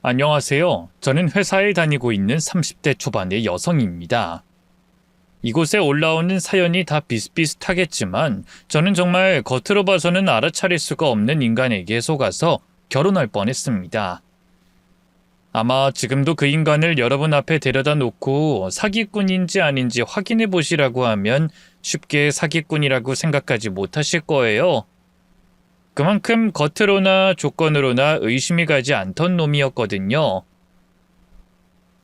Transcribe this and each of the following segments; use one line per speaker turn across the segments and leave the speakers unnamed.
안녕하세요. 저는 회사에 다니고 있는 30대 초반의 여성입니다. 이곳에 올라오는 사연이 다 비슷비슷하겠지만 저는 정말 겉으로 봐서는 알아차릴 수가 없는 인간에게 속아서 결혼할 뻔했습니다. 아마 지금도 그 인간을 여러분 앞에 데려다 놓고 사기꾼인지 아닌지 확인해 보시라고 하면 쉽게 사기꾼이라고 생각하지 못하실 거예요. 그만큼 겉으로나 조건으로나 의심이 가지 않던 놈이었거든요.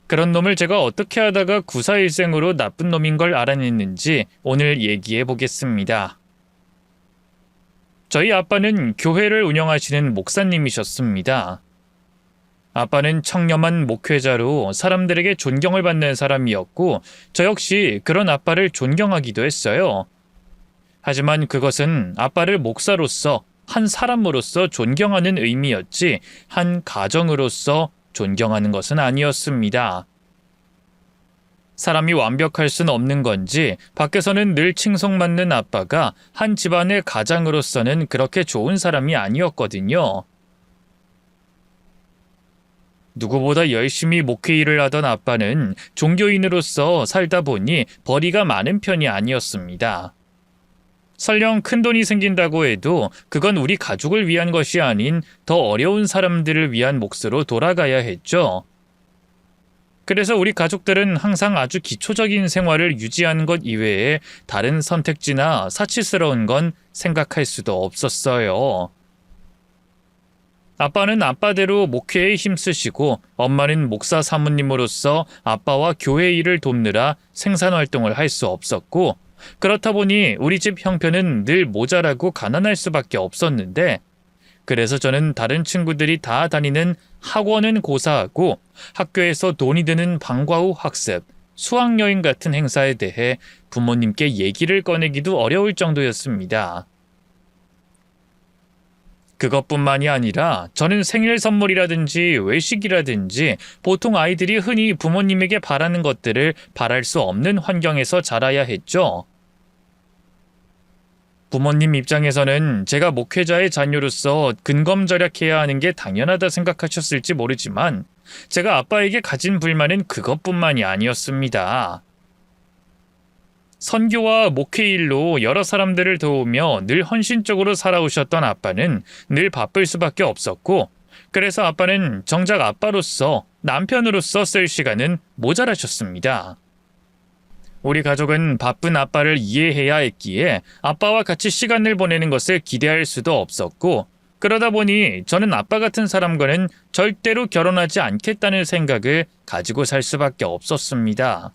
그런 놈을 제가 어떻게 하다가 구사일생으로 나쁜 놈인 걸 알아냈는지 오늘 얘기해 보겠습니다. 저희 아빠는 교회를 운영하시는 목사님이셨습니다. 아빠는 청렴한 목회자로 사람들에게 존경을 받는 사람이었고 저 역시 그런 아빠를 존경하기도 했어요. 하지만 그것은 아빠를 목사로서 한 사람으로서 존경하는 의미였지 한 가정으로서 존경하는 것은 아니었습니다. 사람이 완벽할 순 없는 건지 밖에서는 늘 칭송받는 아빠가 한 집안의 가장으로서는 그렇게 좋은 사람이 아니었거든요. 누구보다 열심히 목회 일을 하던 아빠는 종교인으로서 살다 보니 벌이가 많은 편이 아니었습니다. 설령 큰돈이 생긴다고 해도 그건 우리 가족을 위한 것이 아닌 더 어려운 사람들을 위한 몫으로 돌아가야 했죠. 그래서 우리 가족들은 항상 아주 기초적인 생활을 유지하는 것 이외에 다른 선택지나 사치스러운 건 생각할 수도 없었어요. 아빠는 아빠대로 목회에 힘쓰시고 엄마는 목사 사모님으로서 아빠와 교회 일을 돕느라 생산활동을 할 수 없었고 그렇다 보니 우리 집 형편은 늘 모자라고 가난할 수밖에 없었는데 그래서 저는 다른 친구들이 다 다니는 학원은 고사하고 학교에서 돈이 드는 방과 후 학습, 수학여행 같은 행사에 대해 부모님께 얘기를 꺼내기도 어려울 정도였습니다. 그것뿐만이 아니라 저는 생일 선물이라든지 외식이라든지 보통 아이들이 흔히 부모님에게 바라는 것들을 바랄 수 없는 환경에서 자라야 했죠. 부모님 입장에서는 제가 목회자의 자녀로서 근검절약해야 하는 게 당연하다 생각하셨을지 모르지만 제가 아빠에게 가진 불만은 그것뿐만이 아니었습니다. 선교와 목회 일로 여러 사람들을 도우며 늘 헌신적으로 살아오셨던 아빠는 늘 바쁠 수밖에 없었고 그래서 아빠는 정작 아빠로서 남편으로서 쓸 시간은 모자라셨습니다. 우리 가족은 바쁜 아빠를 이해해야 했기에 아빠와 같이 시간을 보내는 것을 기대할 수도 없었고 그러다 보니 저는 아빠 같은 사람과는 절대로 결혼하지 않겠다는 생각을 가지고 살 수밖에 없었습니다.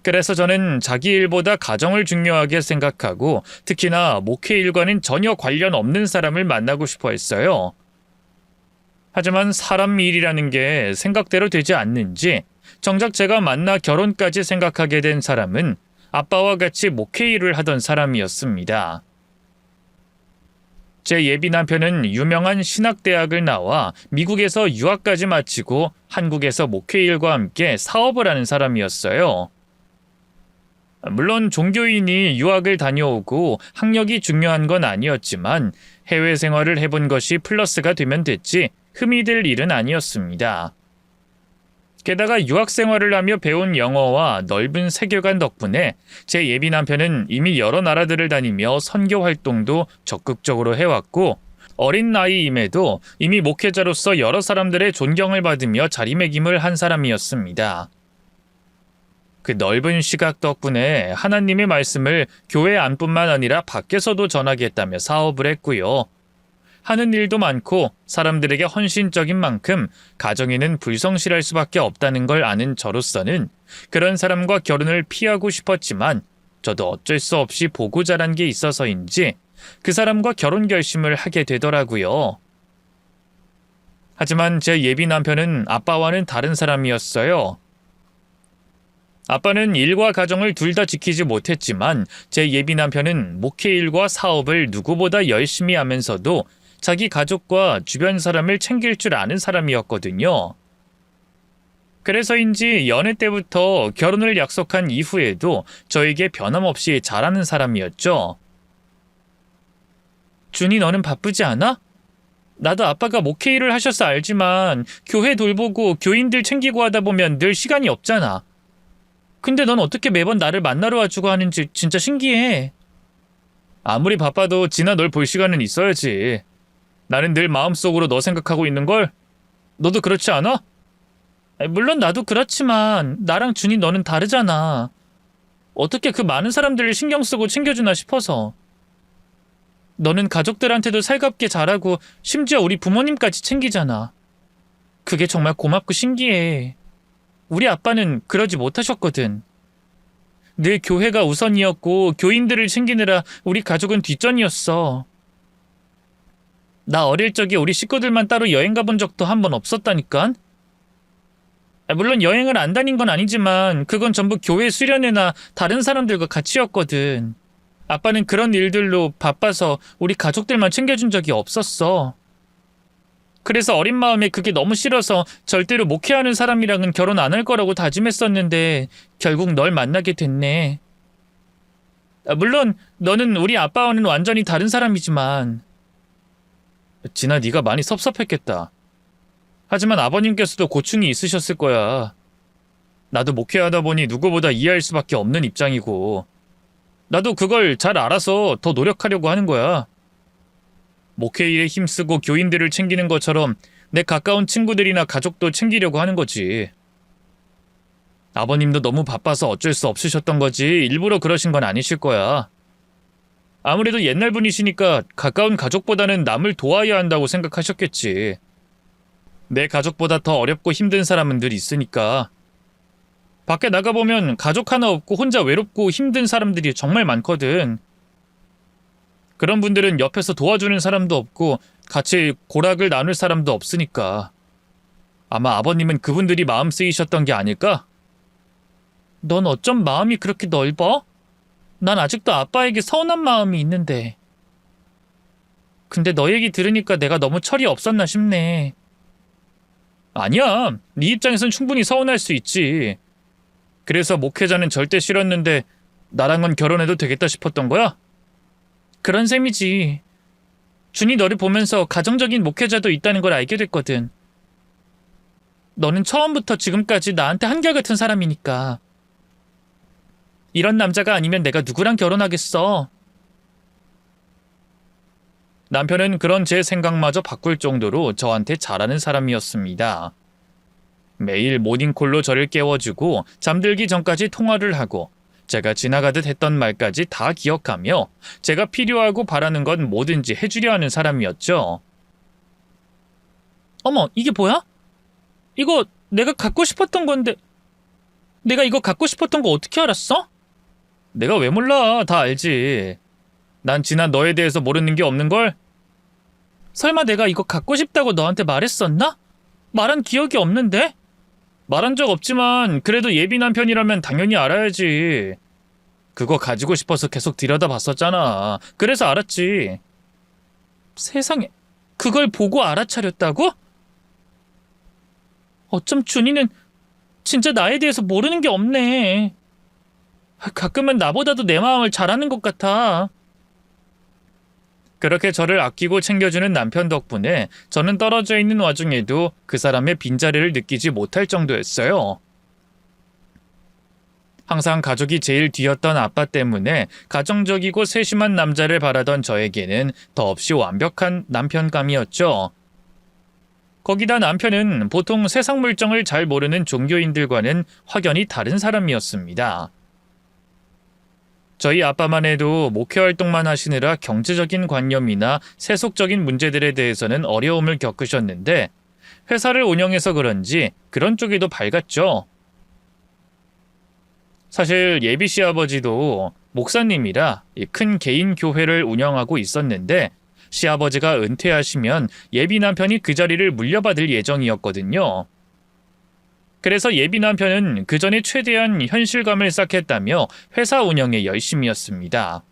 그래서 저는 자기 일보다 가정을 중요하게 생각하고 특히나 목회 일과는 전혀 관련 없는 사람을 만나고 싶어 했어요. 하지만 사람 일이라는 게 생각대로 되지 않는지 정작 제가 만나 결혼까지 생각하게 된 사람은 아빠와 같이 목회 일을 하던 사람이었습니다. 제 예비 남편은 유명한 신학대학을 나와 미국에서 유학까지 마치고 한국에서 목회 일과 함께 사업을 하는 사람이었어요. 물론 종교인이 유학을 다녀오고 학력이 중요한 건 아니었지만 해외 생활을 해본 것이 플러스가 되면 됐지 흠이 될 일은 아니었습니다. 게다가 유학 생활을 하며 배운 영어와 넓은 세계관 덕분에 제 예비 남편은 이미 여러 나라들을 다니며 선교 활동도 적극적으로 해왔고 어린 나이임에도 이미 목회자로서 여러 사람들의 존경을 받으며 자리매김을 한 사람이었습니다. 그 넓은 시각 덕분에 하나님의 말씀을 교회 안뿐만 아니라 밖에서도 전하겠다며 사업을 했고요. 하는 일도 많고 사람들에게 헌신적인 만큼 가정에는 불성실할 수밖에 없다는 걸 아는 저로서는 그런 사람과 결혼을 피하고 싶었지만 저도 어쩔 수 없이 보고 자란 게 있어서인지 그 사람과 결혼 결심을 하게 되더라고요. 하지만 제 예비 남편은 아빠와는 다른 사람이었어요. 아빠는 일과 가정을 둘 다 지키지 못했지만 제 예비 남편은 목회 일과 사업을 누구보다 열심히 하면서도 자기 가족과 주변 사람을 챙길 줄 아는 사람이었거든요. 그래서인지 연애 때부터 결혼을 약속한 이후에도 저에게 변함없이 잘하는 사람이었죠. 준이 너는 바쁘지 않아? 나도 아빠가 목회 일을 하셔서 알지만 교회 돌보고 교인들 챙기고 하다 보면 늘 시간이 없잖아. 근데 넌 어떻게 매번 나를 만나러 와주고 하는지 진짜 신기해. 아무리 바빠도 진아 널 볼 시간은 있어야지. 나는 늘 마음속으로 너 생각하고 있는걸? 너도 그렇지 않아? 물론 나도 그렇지만 나랑 준이 너는 다르잖아. 어떻게 그 많은 사람들을 신경 쓰고 챙겨주나 싶어서. 너는 가족들한테도 살갑게 잘하고 심지어 우리 부모님까지 챙기잖아. 그게 정말 고맙고 신기해. 우리 아빠는 그러지 못하셨거든. 늘 교회가 우선이었고 교인들을 챙기느라 우리 가족은 뒷전이었어. 나 어릴 적에 우리 식구들만 따로 여행 가본 적도 한 번 없었다니까? 물론 여행을 안 다닌 건 아니지만 그건 전부 교회 수련회나 다른 사람들과 같이였거든. 아빠는 그런 일들로 바빠서 우리 가족들만 챙겨준 적이 없었어. 그래서 어린 마음에 그게 너무 싫어서 절대로 목회하는 사람이랑은 결혼 안 할 거라고 다짐했었는데 결국 널 만나게 됐네. 물론 너는 우리 아빠와는 완전히 다른 사람이지만. 진아, 네가 많이 섭섭했겠다. 하지만 아버님께서도 고충이 있으셨을 거야. 나도 목회하다 보니 누구보다 이해할 수밖에 없는 입장이고 나도 그걸 잘 알아서 더 노력하려고 하는 거야. 목회 일에 힘쓰고 교인들을 챙기는 것처럼 내 가까운 친구들이나 가족도 챙기려고 하는 거지. 아버님도 너무 바빠서 어쩔 수 없으셨던 거지 일부러 그러신 건 아니실 거야. 아무래도 옛날 분이시니까 가까운 가족보다는 남을 도와야 한다고 생각하셨겠지. 내 가족보다 더 어렵고 힘든 사람은 늘 있으니까. 밖에 나가보면 가족 하나 없고 혼자 외롭고 힘든 사람들이 정말 많거든. 그런 분들은 옆에서 도와주는 사람도 없고 같이 고락을 나눌 사람도 없으니까. 아마 아버님은 그분들이 마음 쓰이셨던 게 아닐까? 넌 어쩜 마음이 그렇게 넓어? 난 아직도 아빠에게 서운한 마음이 있는데. 근데 너 얘기 들으니까 내가 너무 철이 없었나 싶네. 아니야. 네 입장에선 충분히 서운할 수 있지. 그래서 목회자는 절대 싫었는데 나랑은 결혼해도 되겠다 싶었던 거야? 그런 셈이지. 준이 너를 보면서 가정적인 목회자도 있다는 걸 알게 됐거든. 너는 처음부터 지금까지 나한테 한결같은 사람이니까. 이런 남자가 아니면 내가 누구랑 결혼하겠어? 남편은 그런 제 생각마저 바꿀 정도로 저한테 잘하는 사람이었습니다. 매일 모닝콜로 저를 깨워주고 잠들기 전까지 통화를 하고 제가 지나가듯 했던 말까지 다 기억하며 제가 필요하고 바라는 건 뭐든지 해주려 하는 사람이었죠. 어머, 이게 뭐야? 이거 내가 갖고 싶었던 건데. 내가 이거 갖고 싶었던 거 어떻게 알았어? 내가 왜 몰라? 다 알지. 난 지난 너에 대해서 모르는 게 없는걸? 설마 내가 이거 갖고 싶다고 너한테 말했었나? 말한 기억이 없는데? 말한 적 없지만 그래도 예비 남편이라면 당연히 알아야지. 그거 가지고 싶어서 계속 들여다봤었잖아. 그래서 알았지. 세상에, 그걸 보고 알아차렸다고? 어쩜 준이는 진짜 나에 대해서 모르는 게 없네. 가끔은 나보다도 내 마음을 잘 아는 것 같아. 그렇게 저를 아끼고 챙겨주는 남편 덕분에 저는 떨어져 있는 와중에도 그 사람의 빈자리를 느끼지 못할 정도였어요. 항상 가족이 제일 뒤였던 아빠 때문에 가정적이고 세심한 남자를 바라던 저에게는 더없이 완벽한 남편감이었죠. 거기다 남편은 보통 세상 물정을 잘 모르는 종교인들과는 확연히 다른 사람이었습니다. 저희 아빠만 해도 목회 활동만 하시느라 경제적인 관념이나 세속적인 문제들에 대해서는 어려움을 겪으셨는데 회사를 운영해서 그런지 그런 쪽에도 밝았죠. 사실 예비 시아버지도 목사님이라 큰 개인 교회를 운영하고 있었는데 시아버지가 은퇴하시면 예비 남편이 그 자리를 물려받을 예정이었거든요. 그래서 예비 남편은 그 전에 최대한 현실감을 쌓겠다며 회사 운영에 열심이었습니다.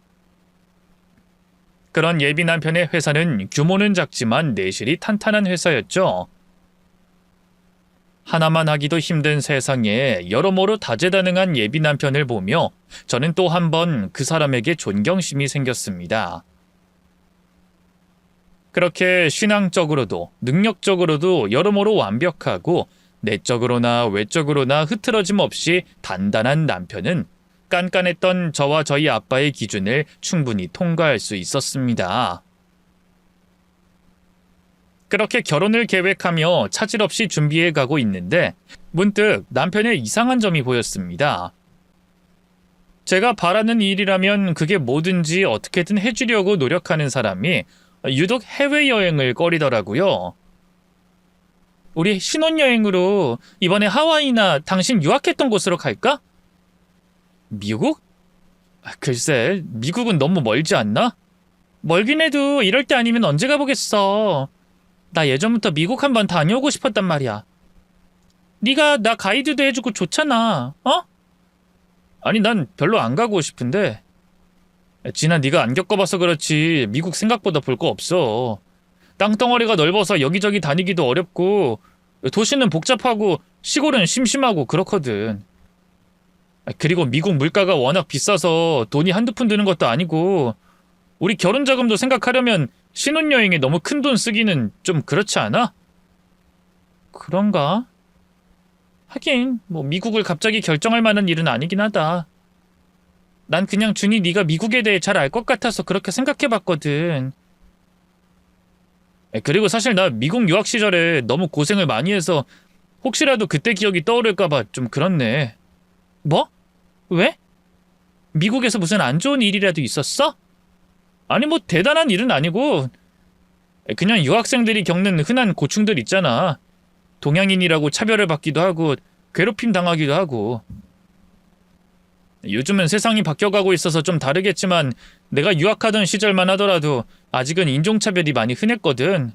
그런 예비 남편의 회사는 규모는 작지만 내실이 탄탄한 회사였죠. 하나만 하기도 힘든 세상에 여러모로 다재다능한 예비 남편을 보며 저는 또 한 번 그 사람에게 존경심이 생겼습니다. 그렇게 신앙적으로도 능력적으로도 여러모로 완벽하고 내적으로나 외적으로나 흐트러짐 없이 단단한 남편은 깐깐했던 저와 저희 아빠의 기준을 충분히 통과할 수 있었습니다. 그렇게 결혼을 계획하며 차질 없이 준비해 가고 있는데 문득 남편의 이상한 점이 보였습니다. 제가 바라는 일이라면 그게 뭐든지 어떻게든 해주려고 노력하는 사람이 유독 해외여행을 꺼리더라고요. 우리 신혼여행으로 이번에 하와이나 당신 유학했던 곳으로 갈까? 미국? 글쎄, 미국은 너무 멀지 않나? 멀긴 해도 이럴 때 아니면 언제 가보겠어. 나 예전부터 미국 한번 다녀오고 싶었단 말이야. 네가 나 가이드도 해주고 좋잖아. 어? 아니 난 별로 안 가고 싶은데. 진아 네가 안 겪어봐서 그렇지 미국 생각보다 볼 거 없어. 땅덩어리가 넓어서 여기저기 다니기도 어렵고 도시는 복잡하고 시골은 심심하고 그렇거든. 그리고 미국 물가가 워낙 비싸서 돈이 한두 푼 드는 것도 아니고 우리 결혼 자금도 생각하려면 신혼여행에 너무 큰 돈 쓰기는 좀 그렇지 않아? 그런가? 하긴 뭐 미국을 갑자기 결정할 만한 일은 아니긴 하다. 난 그냥 준이 네가 미국에 대해 잘 알 것 같아서 그렇게 생각해봤거든. 그리고 사실 나 미국 유학 시절에 너무 고생을 많이 해서 혹시라도 그때 기억이 떠오를까봐 좀 그렇네. 뭐? 왜? 미국에서 무슨 안 좋은 일이라도 있었어? 아니 뭐 대단한 일은 아니고 그냥 유학생들이 겪는 흔한 고충들 있잖아. 동양인이라고 차별을 받기도 하고 괴롭힘 당하기도 하고. 요즘은 세상이 바뀌어가고 있어서 좀 다르겠지만 내가 유학하던 시절만 하더라도 아직은 인종차별이 많이 흔했거든.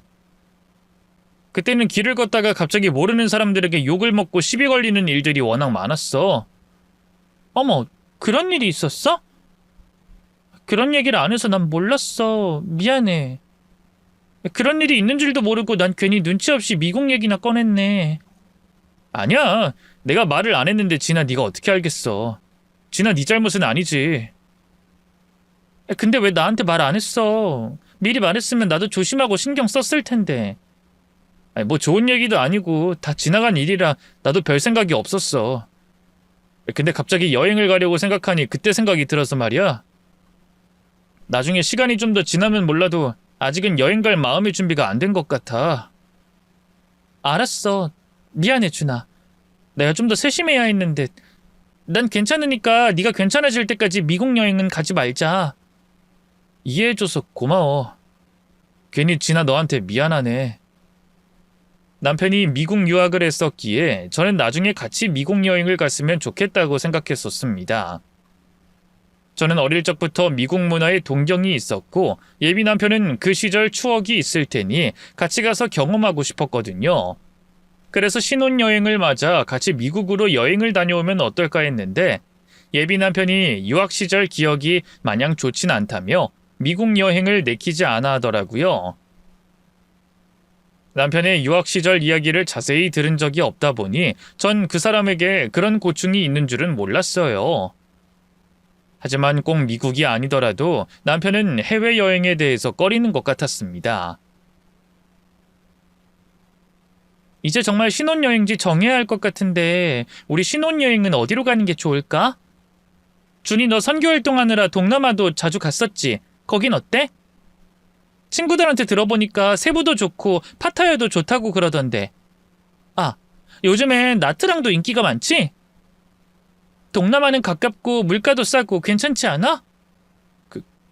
그때는 길을 걷다가 갑자기 모르는 사람들에게 욕을 먹고 시비 걸리는 일들이 워낙 많았어. 어머, 그런 일이 있었어? 그런 얘기를 안 해서 난 몰랐어. 미안해. 그런 일이 있는 줄도 모르고 난 괜히 눈치 없이 미국 얘기나 꺼냈네. 아니야. 내가 말을 안 했는데 진아 네가 어떻게 알겠어. 진아 네 잘못은 아니지. 근데 왜 나한테 말 안 했어? 미리 말했으면 나도 조심하고 신경 썼을 텐데. 아니, 뭐 좋은 얘기도 아니고 다 지나간 일이라 나도 별 생각이 없었어. 근데 갑자기 여행을 가려고 생각하니 그때 생각이 들어서 말이야. 나중에 시간이 좀 더 지나면 몰라도 아직은 여행 갈 마음의 준비가 안 된 것 같아. 알았어. 미안해 준아. 내가 좀 더 세심해야 했는데 난 괜찮으니까 네가 괜찮아질 때까지 미국 여행은 가지 말자. 이해해줘서 고마워. 괜히 진아 너한테 미안하네. 남편이 미국 유학을 했었기에 저는 나중에 같이 미국 여행을 갔으면 좋겠다고 생각했었습니다. 저는 어릴 적부터 미국 문화에 동경이 있었고 예비 남편은 그 시절 추억이 있을 테니 같이 가서 경험하고 싶었거든요. 그래서 신혼여행을 맞아 같이 미국으로 여행을 다녀오면 어떨까 했는데 예비 남편이 유학 시절 기억이 마냥 좋진 않다며 미국 여행을 내키지 않아 하더라고요. 남편의 유학 시절 이야기를 자세히 들은 적이 없다 보니 전 그 사람에게 그런 고충이 있는 줄은 몰랐어요. 하지만 꼭 미국이 아니더라도 남편은 해외여행에 대해서 꺼리는 것 같았습니다. 이제 정말 신혼여행지 정해야 할 것 같은데 우리 신혼여행은 어디로 가는 게 좋을까? 준이 너 선교활동 하느라 동남아도 자주 갔었지? 거긴 어때? 친구들한테 들어보니까 세부도 좋고 파타야도 좋다고 그러던데. 아, 요즘엔 나트랑도 인기가 많지? 동남아는 가깝고 물가도 싸고 괜찮지 않아?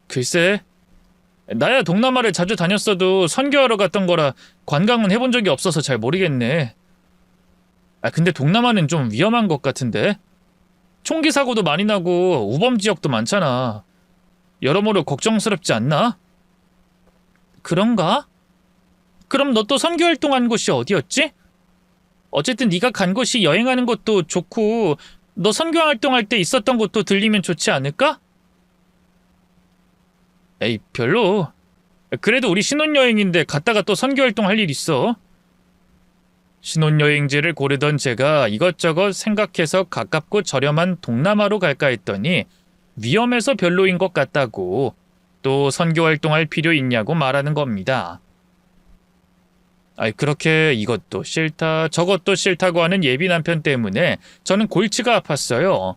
글쎄. 나야 동남아를 자주 다녔어도 선교하러 갔던 거라 관광은 해본 적이 없어서 잘 모르겠네. 근데 동남아는 좀 위험한 것 같은데? 총기 사고도 많이 나고 우범 지역도 많잖아. 여러모로 걱정스럽지 않나? 그런가? 그럼 너 또 선교활동한 곳이 어디였지? 어쨌든 네가 간 곳이 여행하는 것도 좋고 너 선교활동할 때 있었던 곳도 들리면 좋지 않을까? 에이, 별로. 그래도 우리 신혼여행인데 갔다가 또 선교활동 할 일 있어. 신혼여행지를 고르던 제가 이것저것 생각해서 가깝고 저렴한 동남아로 갈까 했더니 위험해서 별로인 것 같다고 또 선교활동할 필요 있냐고 말하는 겁니다. 그렇게 이것도 싫다, 저것도 싫다고 하는 예비 남편 때문에 저는 골치가 아팠어요.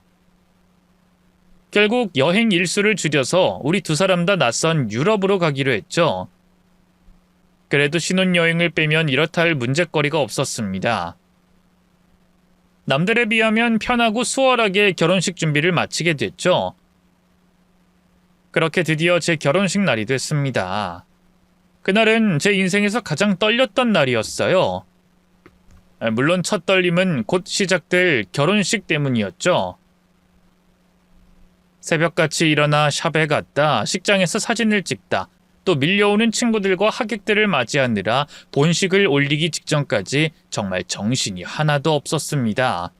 결국 여행 일수를 줄여서 우리 두 사람 다 낯선 유럽으로 가기로 했죠. 그래도 신혼여행을 빼면 이렇다 할 문제거리가 없었습니다. 남들에 비하면 편하고 수월하게 결혼식 준비를 마치게 됐죠. 그렇게 드디어 제 결혼식 날이 됐습니다. 그날은 제 인생에서 가장 떨렸던 날이었어요. 물론 첫 떨림은 곧 시작될 결혼식 때문이었죠. 새벽같이 일어나 샵에 갔다 식장에서 사진을 찍다 또 밀려오는 친구들과 하객들을 맞이하느라 본식을 올리기 직전까지 정말 정신이 하나도 없었습니다.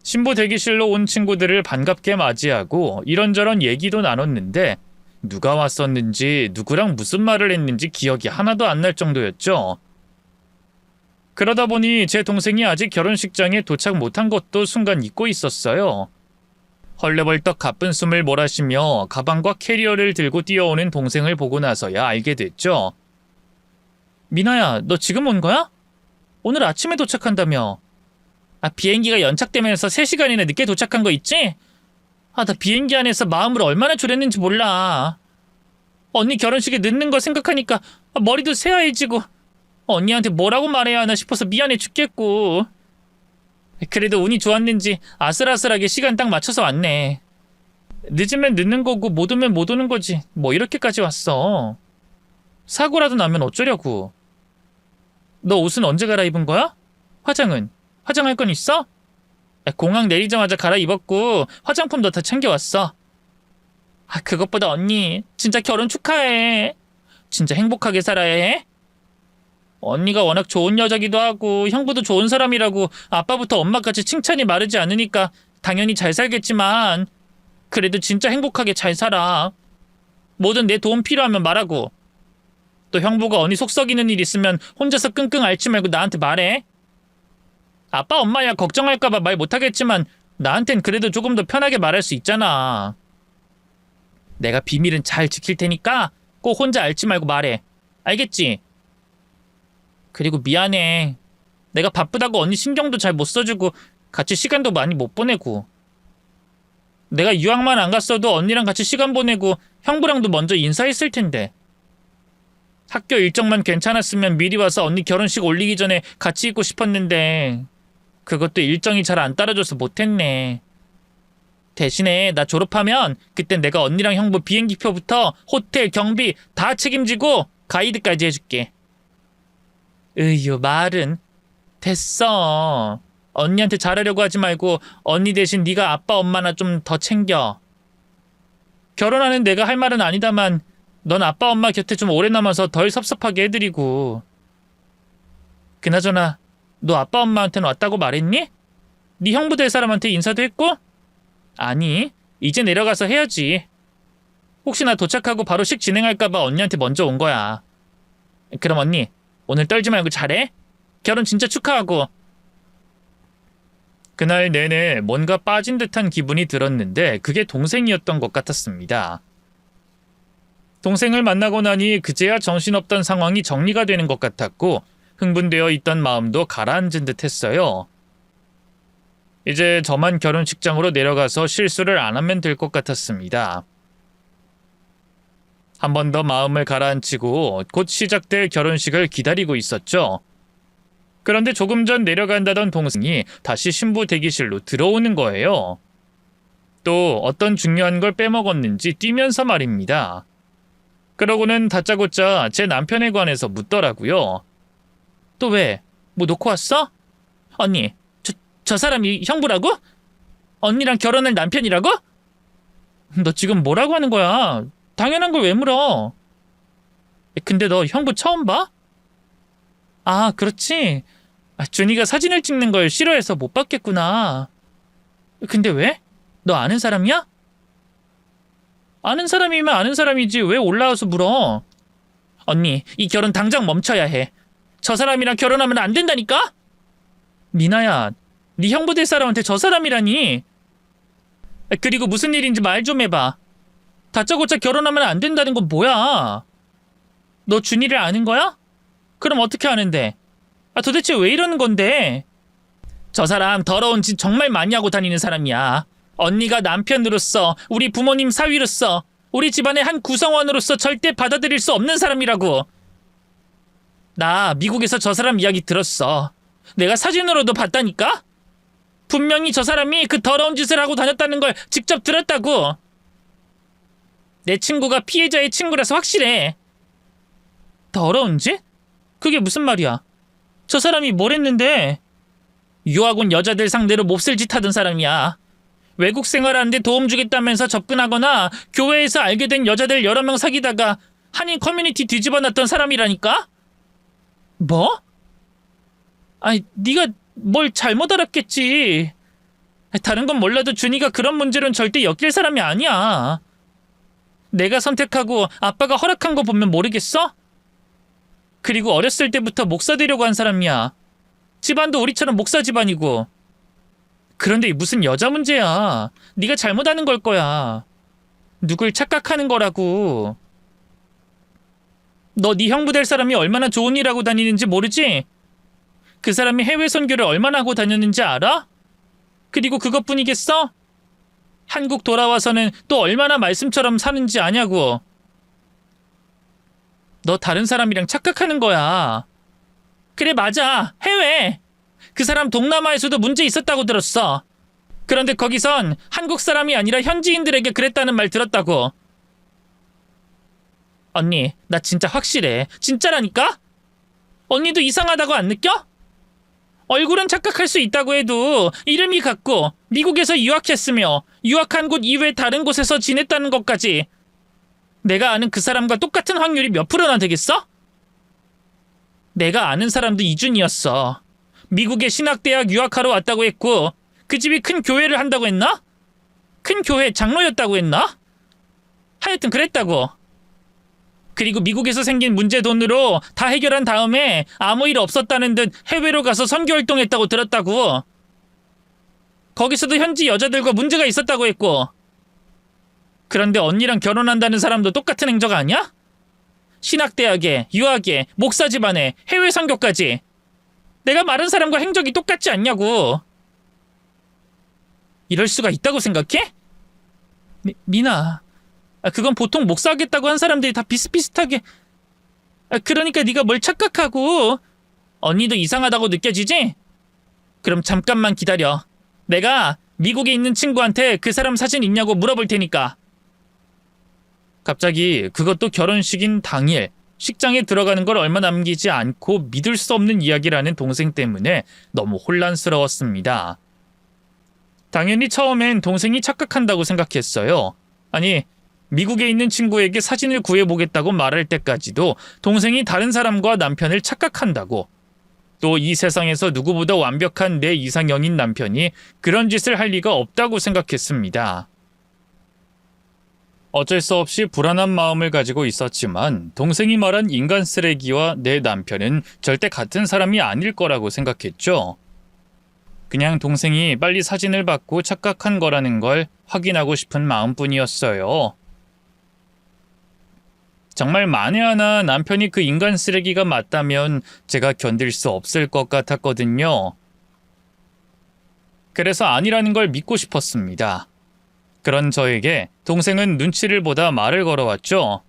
신부 대기실로 온 친구들을 반갑게 맞이하고 이런저런 얘기도 나눴는데 누가 왔었는지 누구랑 무슨 말을 했는지 기억이 하나도 안 날 정도였죠. 그러다 보니 제 동생이 아직 결혼식장에 도착 못한 것도 순간 잊고 있었어요. 헐레벌떡 가쁜 숨을 몰아쉬며 가방과 캐리어를 들고 뛰어오는 동생을 보고 나서야 알게 됐죠. 미나야, 너 지금 온 거야? 오늘 아침에 도착한다며. 비행기가 연착되면서 3시간이나 늦게 도착한 거 있지? 나 비행기 안에서 마음을 얼마나 졸였는지 몰라. 언니 결혼식에 늦는 거 생각하니까 머리도 새하얘지고 언니한테 뭐라고 말해야 하나 싶어서 미안해 죽겠고. 그래도 운이 좋았는지 아슬아슬하게 시간 딱 맞춰서 왔네. 늦으면 늦는 거고 못 오면 못 오는 거지. 뭐 이렇게까지 왔어. 사고라도 나면 어쩌려고. 너 옷은 언제 갈아입은 거야? 화장은? 화장할 건 있어? 공항 내리자마자 갈아입었고 화장품도 다 챙겨왔어. 그것보다 언니 진짜 결혼 축하해. 진짜 행복하게 살아야 해. 언니가 워낙 좋은 여자기도 하고 형부도 좋은 사람이라고 아빠부터 엄마까지 칭찬이 마르지 않으니까 당연히 잘 살겠지만 그래도 진짜 행복하게 잘 살아. 뭐든 내 도움 필요하면 말하고. 또 형부가 언니 속 썩이는 일 있으면 혼자서 끙끙 앓지 말고 나한테 말해. 아빠 엄마야 걱정할까봐 말 못하겠지만 나한텐 그래도 조금 더 편하게 말할 수 있잖아. 내가 비밀은 잘 지킬 테니까 꼭 혼자 앓지 말고 말해. 알겠지? 그리고 미안해. 내가 바쁘다고 언니 신경도 잘 못 써주고 같이 시간도 많이 못 보내고. 내가 유학만 안 갔어도 언니랑 같이 시간 보내고 형부랑도 먼저 인사했을 텐데. 학교 일정만 괜찮았으면 미리 와서 언니 결혼식 올리기 전에 같이 있고 싶었는데 그것도 일정이 잘 안 따라줘서 못했네. 대신에 나 졸업하면 그땐 내가 언니랑 형부 비행기표부터 호텔, 경비 다 책임지고 가이드까지 해줄게. 으유, 말은. 됐어. 언니한테 잘하려고 하지 말고 언니 대신 네가 아빠 엄마나 좀 더 챙겨. 결혼하는 내가 할 말은 아니다만 넌 아빠 엄마 곁에 좀 오래 남아서 덜 섭섭하게 해드리고. 그나저나 너 아빠 엄마한테는 왔다고 말했니? 네 형부 될 사람한테 인사도 했고? 아니, 이제 내려가서 해야지. 혹시나 도착하고 바로 식 진행할까봐 언니한테 먼저 온 거야. 그럼 언니 오늘 떨지 말고 잘해. 결혼 진짜 축하하고. 그날 내내 뭔가 빠진 듯한 기분이 들었는데 그게 동생이었던 것 같았습니다. 동생을 만나고 나니 그제야 정신없던 상황이 정리가 되는 것 같았고 흥분되어 있던 마음도 가라앉은 듯 했어요. 이제 저만 결혼식장으로 내려가서 실수를 안 하면 될 것 같았습니다. 한 번 더 마음을 가라앉히고 곧 시작될 결혼식을 기다리고 있었죠. 그런데 조금 전 내려간다던 동생이 다시 신부 대기실로 들어오는 거예요. 또 어떤 중요한 걸 빼먹었는지 뛰면서 말입니다. 그러고는 다짜고짜 제 남편에 관해서 묻더라고요. 또 왜? 뭐 놓고 왔어? 언니, 저 사람이 형부라고? 언니랑 결혼할 남편이라고? 너 지금 뭐라고 하는 거야? 당연한 걸 왜 물어? 근데 너 형부 처음 봐? 그렇지. 준이가 사진을 찍는 걸 싫어해서 못 봤겠구나. 근데 왜? 너 아는 사람이야? 아는 사람이면 아는 사람이지 왜 올라와서 물어? 언니, 이 결혼 당장 멈춰야 해. 저 사람이랑 결혼하면 안 된다니까? 미나야, 네 형부 될 사람한테 저 사람이라니. 그리고 무슨 일인지 말 좀 해봐. 다짜고짜 결혼하면 안 된다는 건 뭐야? 너 준이를 아는 거야? 그럼 어떻게 하는데? 도대체 왜 이러는 건데? 저 사람 더러운 짓 정말 많이 하고 다니는 사람이야. 언니가 남편으로서, 우리 부모님 사위로서, 우리 집안의 한 구성원으로서 절대 받아들일 수 없는 사람이라고. 나 미국에서 저 사람 이야기 들었어. 내가 사진으로도 봤다니까? 분명히 저 사람이 그 더러운 짓을 하고 다녔다는 걸 직접 들었다고. 내 친구가 피해자의 친구라서 확실해. 더러운 짓? 그게 무슨 말이야? 저 사람이 뭘 했는데? 유학온 여자들 상대로 몹쓸 짓 하던 사람이야. 외국 생활하는데 도움 주겠다면서 접근하거나 교회에서 알게 된 여자들 여러 명 사귀다가 한인 커뮤니티 뒤집어 놨던 사람이라니까? 뭐? 아니, 네가 뭘 잘못 알았겠지. 다른 건 몰라도 준이가 그런 문제로는 절대 엮일 사람이 아니야. 내가 선택하고 아빠가 허락한 거 보면 모르겠어? 그리고 어렸을 때부터 목사 되려고 한 사람이야. 집안도 우리처럼 목사 집안이고. 그런데 무슨 여자 문제야. 네가 잘못하는 걸 거야. 누굴 착각하는 거라고. 너 네 형부 될 사람이 얼마나 좋은 일 하고 다니는지 모르지? 그 사람이 해외 선교를 얼마나 하고 다녔는지 알아? 그리고 그것뿐이겠어? 한국 돌아와서는 또 얼마나 말씀처럼 사는지 아냐고. 너 다른 사람이랑 착각하는 거야. 그래, 맞아. 해외. 그 사람 동남아에서도 문제 있었다고 들었어. 그런데 거기선 한국 사람이 아니라 현지인들에게 그랬다는 말 들었다고. 언니, 나 진짜 확실해. 진짜라니까? 언니도 이상하다고 안 느껴? 얼굴은 착각할 수 있다고 해도 이름이 같고 미국에서 유학했으며 유학한 곳 이외 다른 곳에서 지냈다는 것까지 내가 아는 그 사람과 똑같은 확률이 몇 프로나 되겠어? 내가 아는 사람도 이준이었어. 미국의 신학대학 유학하러 왔다고 했고 그 집이 큰 교회를 한다고 했나? 큰 교회 장로였다고 했나? 하여튼 그랬다고. 그리고 미국에서 생긴 문제 돈으로 다 해결한 다음에 아무 일 없었다는 듯 해외로 가서 선교활동했다고 들었다고. 거기서도 현지 여자들과 문제가 있었다고 했고. 그런데 언니랑 결혼한다는 사람도 똑같은 행적 아니야? 신학대학에, 유학에, 목사 집안에, 해외 선교까지. 내가 말한 사람과 행적이 똑같지 않냐고. 이럴 수가 있다고 생각해? 미나, 그건 보통 목사하겠다고 한 사람들이 다 비슷비슷하게. 그러니까 네가 뭘 착각하고. 언니도 이상하다고 느껴지지? 그럼 잠깐만 기다려. 내가 미국에 있는 친구한테 그 사람 사진 있냐고 물어볼 테니까. 갑자기 그것도 결혼식인 당일 식장에 들어가는 걸 얼마 남기지 않고 믿을 수 없는 이야기라는 동생 때문에 너무 혼란스러웠습니다. 당연히 처음엔 동생이 착각한다고 생각했어요. 아니, 미국에 있는 친구에게 사진을 구해보겠다고 말할 때까지도 동생이 다른 사람과 남편을 착각한다고, 또 이 세상에서 누구보다 완벽한 내 이상형인 남편이 그런 짓을 할 리가 없다고 생각했습니다. 어쩔 수 없이 불안한 마음을 가지고 있었지만 동생이 말한 인간 쓰레기와 내 남편은 절대 같은 사람이 아닐 거라고 생각했죠. 그냥 동생이 빨리 사진을 받고 착각한 거라는 걸 확인하고 싶은 마음뿐이었어요. 정말 만에 하나 남편이 그 인간 쓰레기가 맞다면 제가 견딜 수 없을 것 같았거든요. 그래서 아니라는 걸 믿고 싶었습니다. 그런 저에게 동생은 눈치를 보다 말을 걸어왔죠.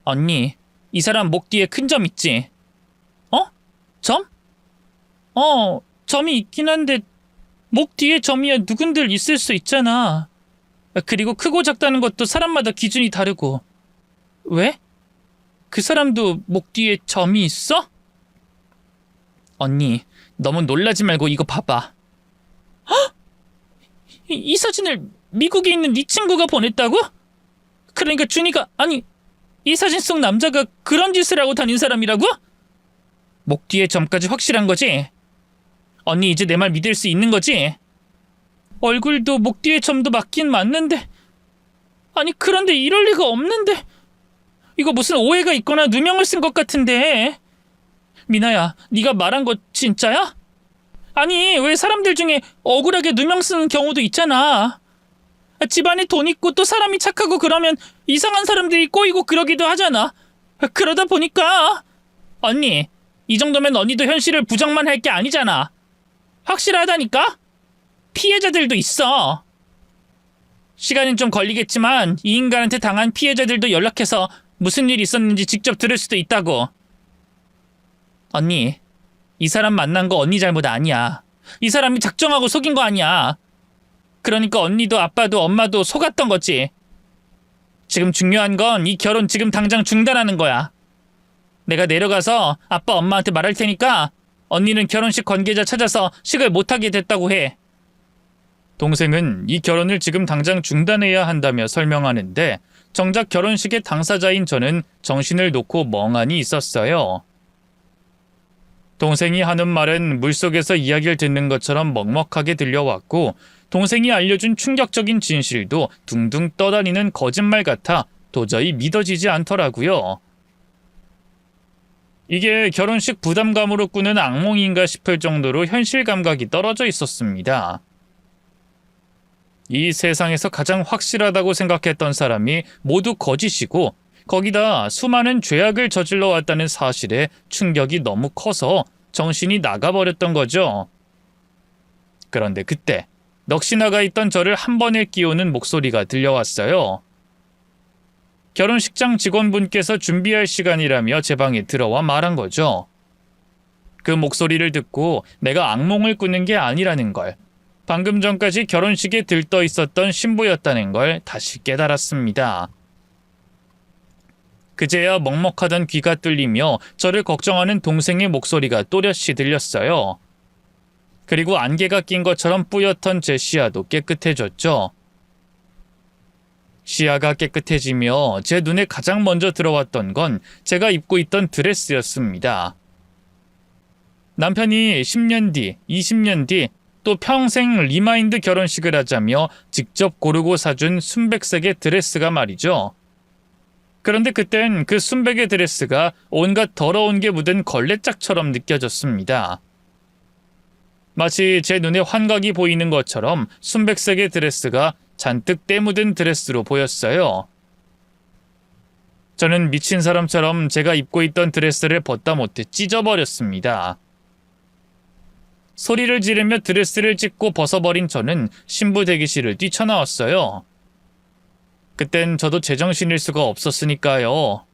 언니, 이 사람 목 뒤에 큰 점 있지? 어? 점? 점이 있긴 한데 목 뒤에 점이야 누군들 있을 수 있잖아. 그리고 크고 작다는 것도 사람마다 기준이 다르고. 왜? 그 사람도 목 뒤에 점이 있어? 언니, 너무 놀라지 말고 이거 봐봐. 헉! 이 사진을 미국에 있는 네 친구가 보냈다고? 그러니까 준이가, 아니, 이 사진 속 남자가 그런 짓을 하고 다닌 사람이라고? 목 뒤에 점까지 확실한 거지? 언니 이제 내 말 믿을 수 있는 거지? 얼굴도 목 뒤에 점도 맞긴 맞는데, 아니 그런데 이럴 리가 없는데. 이거 무슨 오해가 있거나 누명을 쓴 것 같은데. 미나야, 네가 말한 거 진짜야? 아니 왜 사람들 중에 억울하게 누명 쓰는 경우도 있잖아. 집안에 돈 있고 또 사람이 착하고 그러면 이상한 사람들이 꼬이고 그러기도 하잖아. 그러다 보니까.
언니, 이 정도면 언니도 현실을 부정만 할 게 아니잖아. 확실하다니까? 피해자들도 있어. 시간은 좀 걸리겠지만 이 인간한테 당한 피해자들도 연락해서 무슨 일이 있었는지 직접 들을 수도 있다고. 언니, 이 사람 만난 거 언니 잘못 아니야. 이 사람이 작정하고 속인 거 아니야. 그러니까 언니도 아빠도 엄마도 속았던 거지. 지금 중요한 건 이 결혼 지금 당장 중단하는 거야. 내가 내려가서 아빠 엄마한테 말할 테니까 언니는 결혼식 관계자 찾아서 식을 못하게 됐다고 해.
동생은 이 결혼을 지금 당장 중단해야 한다며 설명하는데 정작 결혼식의 당사자인 저는 정신을 놓고 멍하니 있었어요. 동생이 하는 말은 물속에서 이야기를 듣는 것처럼 먹먹하게 들려왔고 동생이 알려준 충격적인 진실도 둥둥 떠다니는 거짓말 같아 도저히 믿어지지 않더라고요. 이게 결혼식 부담감으로 꾸는 악몽인가 싶을 정도로 현실 감각이 떨어져 있었습니다. 이 세상에서 가장 확실하다고 생각했던 사람이 모두 거짓이고 거기다 수많은 죄악을 저질러 왔다는 사실에 충격이 너무 커서 정신이 나가버렸던 거죠. 그런데 그때 넋이 나가 있던 저를 한 번에 끼우는 목소리가 들려왔어요. 결혼식장 직원분께서 준비할 시간이라며 제 방에 들어와 말한 거죠. 그 목소리를 듣고 내가 악몽을 꾸는 게 아니라는 걸, 방금 전까지 결혼식에 들떠 있었던 신부였다는 걸 다시 깨달았습니다. 그제야 먹먹하던 귀가 뚫리며 저를 걱정하는 동생의 목소리가 또렷이 들렸어요. 그리고 안개가 낀 것처럼 뿌옇던 제 시야도 깨끗해졌죠. 시야가 깨끗해지며 제 눈에 가장 먼저 들어왔던 건 제가 입고 있던 드레스였습니다. 남편이 10년 뒤, 20년 뒤, 또 평생 리마인드 결혼식을 하자며 직접 고르고 사준 순백색의 드레스가 말이죠. 그런데 그땐 그 순백의 드레스가 온갖 더러운 게 묻은 걸레짝처럼 느껴졌습니다. 마치 제 눈에 환각이 보이는 것처럼 순백색의 드레스가 잔뜩 때 묻은 드레스로 보였어요. 저는 미친 사람처럼 제가 입고 있던 드레스를 벗다 못해 찢어버렸습니다. 소리를 지르며 드레스를 찢고 벗어버린 저는 신부 대기실을 뛰쳐나왔어요. 그땐 저도 제정신일 수가 없었으니까요.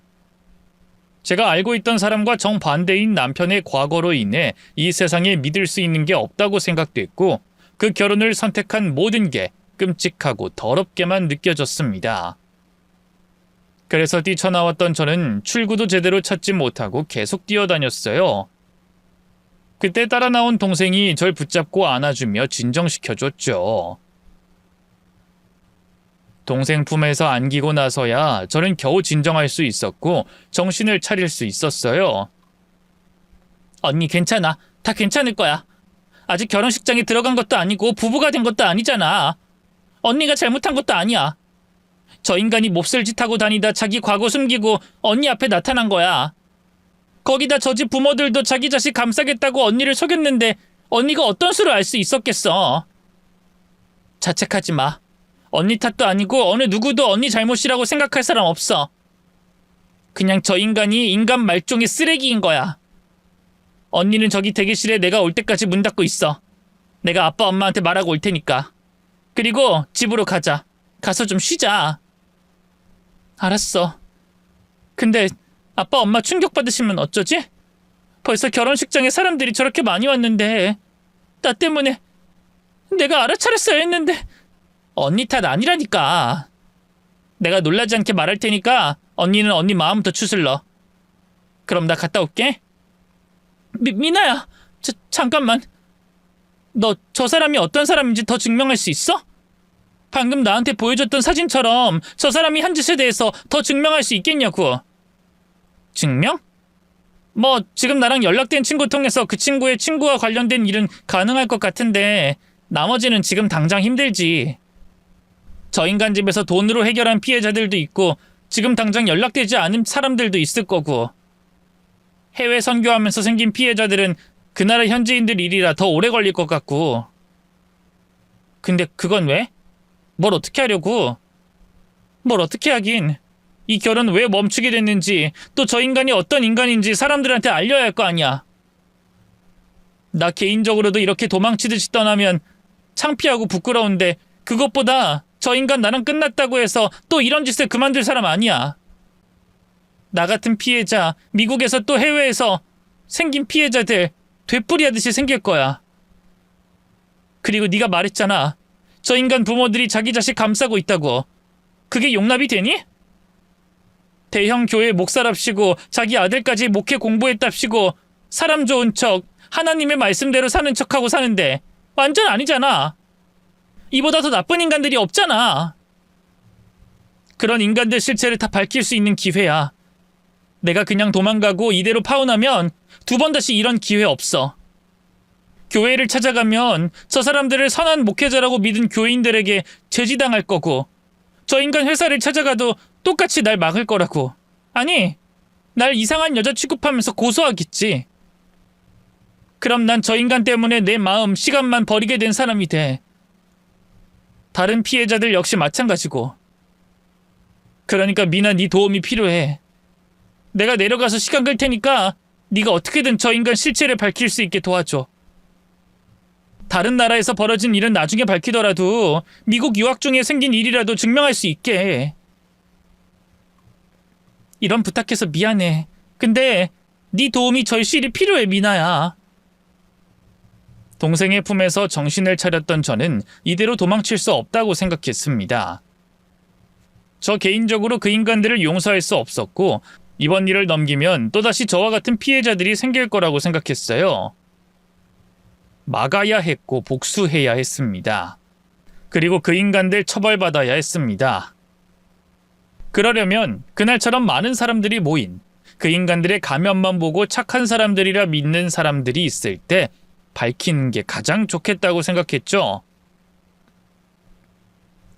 제가 알고 있던 사람과 정반대인 남편의 과거로 인해 이 세상에 믿을 수 있는 게 없다고 생각됐고 그 결혼을 선택한 모든 게 끔찍하고 더럽게만 느껴졌습니다. 그래서 뛰쳐나왔던 저는 출구도 제대로 찾지 못하고 계속 뛰어다녔어요. 그때 따라 나온 동생이 절 붙잡고 안아주며 진정시켜줬죠. 동생 품에서 안기고 나서야 저는 겨우 진정할 수 있었고 정신을 차릴 수 있었어요.
언니 괜찮아. 다 괜찮을 거야. 아직 결혼식장에 들어간 것도 아니고 부부가 된 것도 아니잖아. 언니가 잘못한 것도 아니야. 저 인간이 몹쓸 짓 하고 다니다 자기 과거 숨기고 언니 앞에 나타난 거야. 거기다 저 집 부모들도 자기 자식 감싸겠다고 언니를 속였는데 언니가 어떤 수를 알 수 있었겠어. 자책하지 마. 언니 탓도 아니고 어느 누구도 언니 잘못이라고 생각할 사람 없어. 그냥 저 인간이 인간 말종의 쓰레기인 거야. 언니는 저기 대기실에 내가 올 때까지 문 닫고 있어. 내가 아빠 엄마한테 말하고 올 테니까. 그리고 집으로 가자. 가서 좀 쉬자. 알았어. 근데 아빠 엄마 충격받으시면 어쩌지? 벌써 결혼식장에 사람들이 저렇게 많이 왔는데 나 때문에 내가 알아차렸어야 했는데. 언니 탓 아니라니까. 내가 놀라지 않게 말할 테니까 언니는 언니 마음부터 추슬러. 그럼 나 갔다 올게. 미나야, 잠깐만. 너 저 사람이 어떤 사람인지 더 증명할 수 있어? 방금 나한테 보여줬던 사진처럼 저 사람이 한 짓에 대해서 더 증명할 수 있겠냐고. 증명? 뭐 지금 나랑 연락된 친구 통해서 그 친구의 친구와 관련된 일은 가능할 것 같은데 나머지는 지금 당장 힘들지. 저 인간 집에서 돈으로 해결한 피해자들도 있고 지금 당장 연락되지 않은 사람들도 있을 거고 해외 선교하면서 생긴 피해자들은 그 나라 현지인들 일이라 더 오래 걸릴 것 같고. 근데 그건 왜? 뭘 어떻게 하려고? 뭘 어떻게 하긴. 이 결혼 왜 멈추게 됐는지, 또 저 인간이 어떤 인간인지 사람들한테 알려야 할 거 아니야. 나 개인적으로도 이렇게 도망치듯이 떠나면 창피하고 부끄러운데, 그것보다 저 인간 나랑 끝났다고 해서 또 이런 짓을 그만둘 사람 아니야. 나 같은 피해자, 미국에서 또 해외에서 생긴 피해자들 되풀이하듯이 생길 거야. 그리고 네가 말했잖아. 저 인간 부모들이 자기 자식 감싸고 있다고. 그게 용납이 되니? 대형 교회 목사랍시고 자기 아들까지 목회 공부했답시고 사람 좋은 척, 하나님의 말씀대로 사는 척하고 사는데 완전 아니잖아. 이보다 더 나쁜 인간들이 없잖아. 그런 인간들 실체를 다 밝힐 수 있는 기회야. 내가 그냥 도망가고 이대로 파혼하면 두 번 다시 이런 기회 없어. 교회를 찾아가면 저 사람들을 선한 목회자라고 믿은 교인들에게 제지당할 거고, 저 인간 회사를 찾아가도 똑같이 날 막을 거라고. 아니, 날 이상한 여자 취급하면서 고소하겠지. 그럼 난 저 인간 때문에 내 마음, 시간만 버리게 된 사람이 돼. 다른 피해자들 역시 마찬가지고. 그러니까 미나, 네 도움이 필요해. 내가 내려가서 시간 끌 테니까 네가 어떻게든 저 인간 실체를 밝힐 수 있게 도와줘. 다른 나라에서 벌어진 일은 나중에 밝히더라도 미국 유학 중에 생긴 일이라도 증명할 수 있게. 이런 부탁해서 미안해. 근데 네 도움이 절실히 필요해, 미나야. 동생의 품에서 정신을 차렸던 저는 이대로 도망칠 수 없다고 생각했습니다. 저 개인적으로 그 인간들을 용서할 수 없었고, 이번 일을 넘기면 또다시 저와 같은 피해자들이 생길 거라고 생각했어요. 막아야 했고 복수해야 했습니다. 그리고 그 인간들 처벌받아야 했습니다. 그러려면 그날처럼 많은 사람들이 모인, 그 인간들의 가면만 보고 착한 사람들이라 믿는 사람들이 있을 때 밝히는 게 가장 좋겠다고 생각했죠.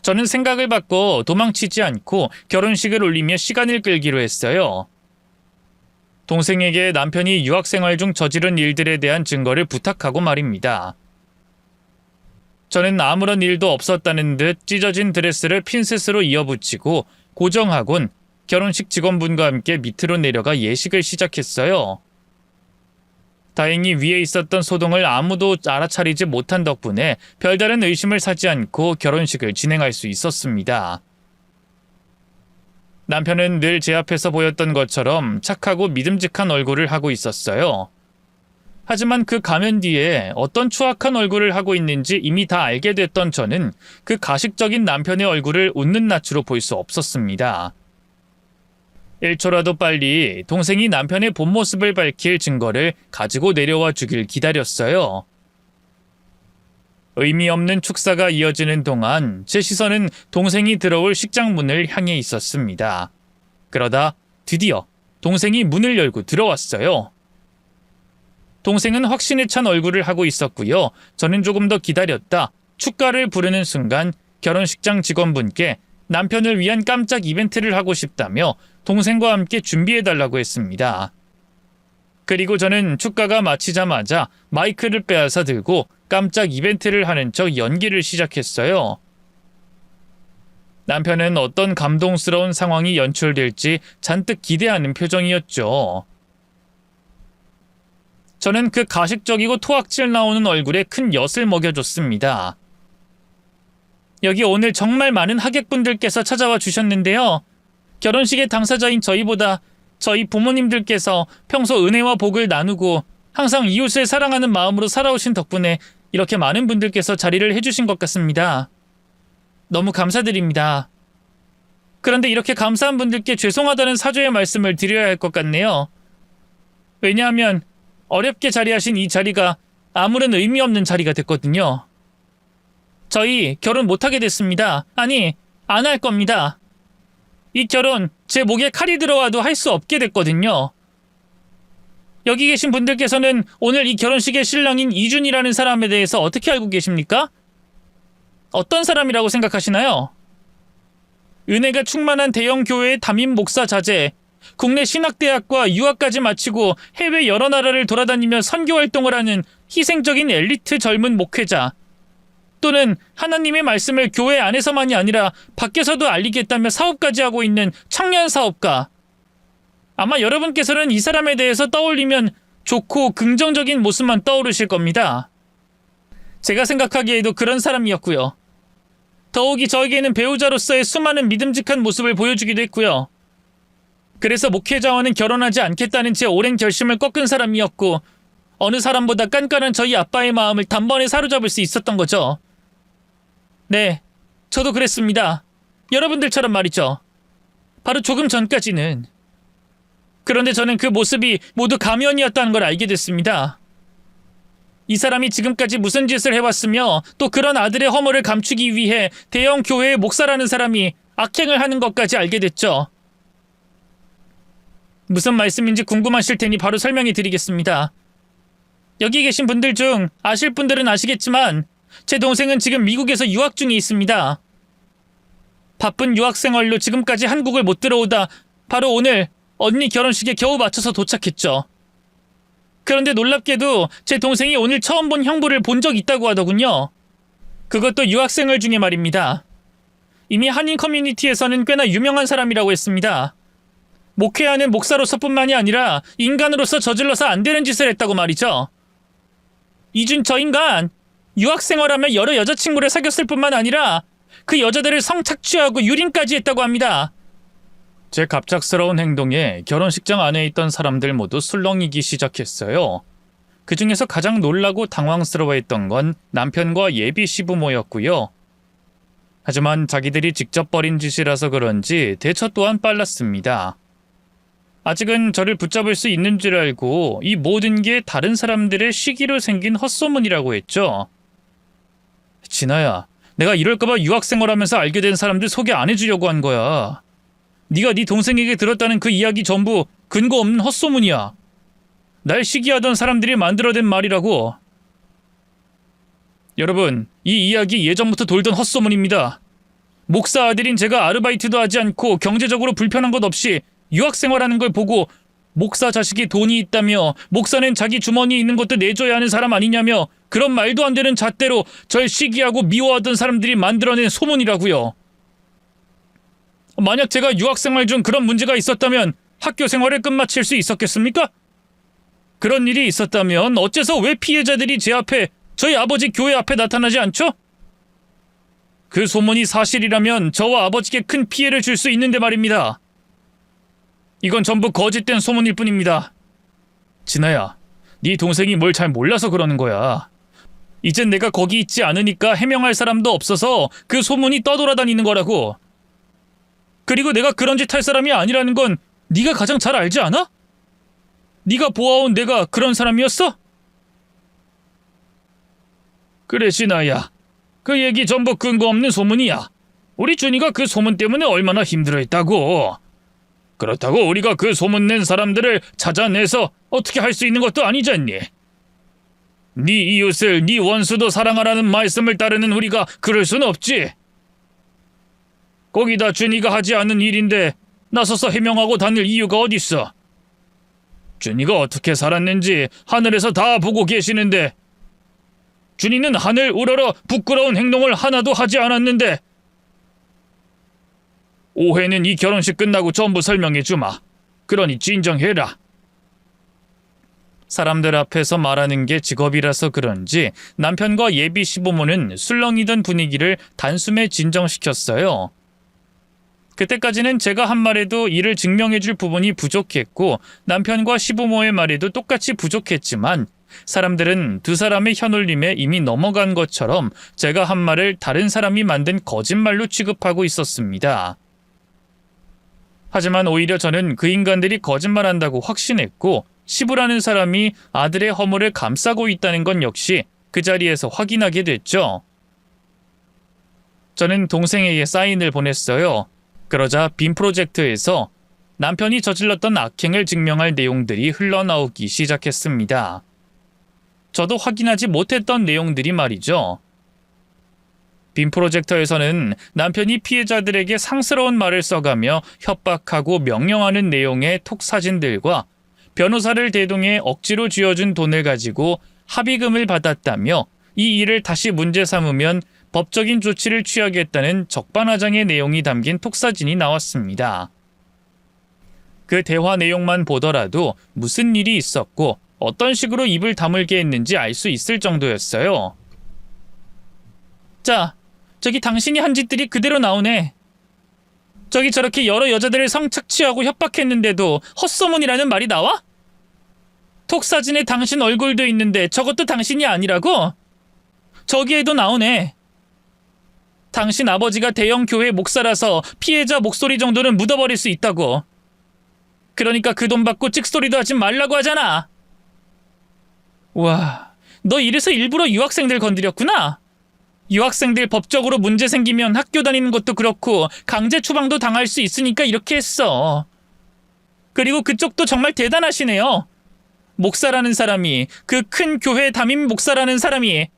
저는 생각을 바꿔 도망치지 않고 결혼식을 올리며 시간을 끌기로 했어요. 동생에게 남편이 유학생활 중 저지른 일들에 대한 증거를 부탁하고 말입니다. 저는 아무런 일도 없었다는 듯 찢어진 드레스를 핀셋으로 이어붙이고 고정하곤 결혼식 직원분과 함께 밑으로 내려가 예식을 시작했어요. 다행히 위에 있었던 소동을 아무도 알아차리지 못한 덕분에 별다른 의심을 사지 않고 결혼식을 진행할 수 있었습니다. 남편은 늘 제 앞에서 보였던 것처럼 착하고 믿음직한 얼굴을 하고 있었어요. 하지만 그 가면 뒤에 어떤 추악한 얼굴을 하고 있는지 이미 다 알게 됐던 저는 그 가식적인 남편의 얼굴을 웃는 낯으로 볼 수 없었습니다. 1초라도 빨리 동생이 남편의 본 모습을 밝힐 증거를 가지고 내려와 주길 기다렸어요. 의미 없는 축사가 이어지는 동안 제 시선은 동생이 들어올 식장 문을 향해 있었습니다. 그러다 드디어 동생이 문을 열고 들어왔어요. 동생은 확신에 찬 얼굴을 하고 있었고요. 저는 조금 더 기다렸다 축가를 부르는 순간 결혼식장 직원분께 남편을 위한 깜짝 이벤트를 하고 싶다며 동생과 함께 준비해달라고 했습니다. 그리고 저는 축가가 마치자마자 마이크를 빼앗아 들고 깜짝 이벤트를 하는 척 연기를 시작했어요. 남편은 어떤 감동스러운 상황이 연출될지 잔뜩 기대하는 표정이었죠. 저는 그 가식적이고 토악질 나오는 얼굴에 큰 엿을 먹여줬습니다. 여기 오늘 정말 많은 하객분들께서 찾아와 주셨는데요. 결혼식의 당사자인 저희보다 저희 부모님들께서 평소 은혜와 복을 나누고 항상 이웃을 사랑하는 마음으로 살아오신 덕분에 이렇게 많은 분들께서 자리를 해주신 것 같습니다. 너무 감사드립니다. 그런데 이렇게 감사한 분들께 죄송하다는 사죄의 말씀을 드려야 할 것 같네요. 왜냐하면 어렵게 자리하신 이 자리가 아무런 의미 없는 자리가 됐거든요. 저희 결혼 못하게 됐습니다. 아니, 안 할 겁니다. 이 결혼 제 목에 칼이 들어와도 할 수 없게 됐거든요. 여기 계신 분들께서는 오늘 이 결혼식의 신랑인 이준이라는 사람에 대해서 어떻게 알고 계십니까? 어떤 사람이라고 생각하시나요? 은혜가 충만한 대형 교회의 담임 목사 자제, 국내 신학대학과 유학까지 마치고 해외 여러 나라를 돌아다니며 선교 활동을 하는 희생적인 엘리트 젊은 목회자. 또는 하나님의 말씀을 교회 안에서만이 아니라 밖에서도 알리겠다며 사업까지 하고 있는 청년 사업가. 아마 여러분께서는 이 사람에 대해서 떠올리면 좋고 긍정적인 모습만 떠오르실 겁니다. 제가 생각하기에도 그런 사람이었고요. 더욱이 저에게는 배우자로서의 수많은 믿음직한 모습을 보여주기도 했고요. 그래서 목회자와는 결혼하지 않겠다는 제 오랜 결심을 꺾은 사람이었고, 어느 사람보다 깐깐한 저희 아빠의 마음을 단번에 사로잡을 수 있었던 거죠. 네, 저도 그랬습니다. 여러분들처럼 말이죠. 바로 조금 전까지는. 그런데 저는 그 모습이 모두 가면이었다는 걸 알게 됐습니다. 이 사람이 지금까지 무슨 짓을 해왔으며 또 그런 아들의 허물을 감추기 위해 대형 교회의 목사라는 사람이 악행을 하는 것까지 알게 됐죠. 무슨 말씀인지 궁금하실 테니 바로 설명해 드리겠습니다. 여기 계신 분들 중 아실 분들은 아시겠지만 제 동생은 지금 미국에서 유학 중에 있습니다. 바쁜 유학 생활로 지금까지 한국을 못 들어오다 바로 오늘 언니 결혼식에 겨우 맞춰서 도착했죠. 그런데 놀랍게도 제 동생이 오늘 처음 본 형부를 본 적 있다고 하더군요. 그것도 유학생활 중에 말입니다. 이미 한인 커뮤니티에서는 꽤나 유명한 사람이라고 했습니다. 목회하는 목사로서뿐만이 아니라 인간으로서 저질러서 안 되는 짓을 했다고 말이죠. 이준 저 인간 유학생활하며 여러 여자친구를 사귀었을 뿐만 아니라 그 여자들을 성착취하고 유린까지 했다고 합니다.
제 갑작스러운 행동에 결혼식장 안에 있던 사람들 모두 술렁이기 시작했어요. 그 중에서 가장 놀라고 당황스러워했던 건 남편과 예비 시부모였고요. 하지만 자기들이 직접 벌인 짓이라서 그런지 대처 또한 빨랐습니다. 아직은 저를 붙잡을 수 있는 줄 알고 이 모든 게 다른 사람들의 시기로 생긴 헛소문이라고 했죠. 진아야, 내가 이럴까봐 유학생활하면서 알게 된 사람들 소개 안 해주려고 한 거야. 네가 네 동생에게 들었다는 그 이야기 전부 근거 없는 헛소문이야. 날 시기하던 사람들이 만들어낸 말이라고. 여러분, 이 이야기 예전부터 돌던 헛소문입니다. 목사 아들인 제가 아르바이트도 하지 않고 경제적으로 불편한 것 없이 유학생활하는 걸 보고 목사 자식이 돈이 있다며 목사는 자기 주머니에 있는 것도 내줘야 하는 사람 아니냐며 그런 말도 안 되는 잣대로 절 시기하고 미워하던 사람들이 만들어낸 소문이라고요. 만약 제가 유학생활 중 그런 문제가 있었다면 학교 생활을 끝마칠 수 있었겠습니까? 그런 일이 있었다면 어째서 왜 피해자들이 제 앞에 저희 아버지 교회 앞에 나타나지 않죠? 그 소문이 사실이라면 저와 아버지께 큰 피해를 줄 수 있는데 말입니다. 이건 전부 거짓된 소문일 뿐입니다. 진아야, 네 동생이 뭘 잘 몰라서 그러는 거야. 이젠 내가 거기 있지 않으니까 해명할 사람도 없어서 그 소문이 떠돌아다니는 거라고. 그리고 내가 그런 짓 할 사람이 아니라는 건 네가 가장 잘 알지 않아? 네가 보아온 내가 그런 사람이었어? 그래, 진아야. 그 얘기 전부 근거 없는 소문이야. 우리 준이가 그 소문 때문에 얼마나 힘들어했다고. 그렇다고 우리가 그 소문 낸 사람들을 찾아내서 어떻게 할 수 있는 것도 아니잖니. 네 이웃을 네 원수도 사랑하라는 말씀을 따르는 우리가 그럴 순 없지. 거기다 준이가 하지 않은 일인데 나서서 해명하고 다닐 이유가 어딨어. 준이가 어떻게 살았는지 하늘에서 다 보고 계시는데 준이는 하늘 우러러 부끄러운 행동을 하나도 하지 않았는데 오해는 이 결혼식 끝나고 전부 설명해 주마. 그러니 진정해라. 사람들 앞에서 말하는 게 직업이라서 그런지 남편과 예비 시부모는 술렁이던 분위기를 단숨에 진정시켰어요. 그때까지는 제가 한 말에도 이를 증명해줄 부분이 부족했고 남편과 시부모의 말에도 똑같이 부족했지만 사람들은 두 사람의 현올림에 이미 넘어간 것처럼 제가 한 말을 다른 사람이 만든 거짓말로 취급하고 있었습니다. 하지만 오히려 저는 그 인간들이 거짓말한다고 확신했고 시부라는 사람이 아들의 허물을 감싸고 있다는 건 역시 그 자리에서 확인하게 됐죠. 저는 동생에게 사인을 보냈어요. 그러자 빔 프로젝트에서 남편이 저질렀던 악행을 증명할 내용들이 흘러나오기 시작했습니다. 저도 확인하지 못했던 내용들이 말이죠. 빔 프로젝터에서는 남편이 피해자들에게 상스러운 말을 써가며 협박하고 명령하는 내용의 톡 사진들과 변호사를 대동해 억지로 쥐어준 돈을 가지고 합의금을 받았다며 이 일을 다시 문제 삼으면 법적인 조치를 취하겠다는 적반하장의 내용이 담긴 톡사진이 나왔습니다. 그 대화 내용만 보더라도 무슨 일이 있었고 어떤 식으로 입을 다물게 했는지 알 수 있을 정도였어요.
자, 저기 당신이 한 짓들이 그대로 나오네. 저기 저렇게 여러 여자들을 성착취하고 협박했는데도 헛소문이라는 말이 나와? 톡사진에 당신 얼굴도 있는데 저것도 당신이 아니라고? 저기에도 나오네. 당신 아버지가 대형 교회 목사라서 피해자 목소리 정도는 묻어버릴 수 있다고. 그러니까 그 돈 받고 찍소리도 하지 말라고 하잖아. 와, 너 이래서 일부러 유학생들 건드렸구나. 유학생들 법적으로 문제 생기면 학교 다니는 것도 그렇고 강제 추방도 당할 수 있으니까 이렇게 했어. 그리고 그쪽도 정말 대단하시네요. 목사라는 사람이, 그 큰 교회 담임 목사라는 사람이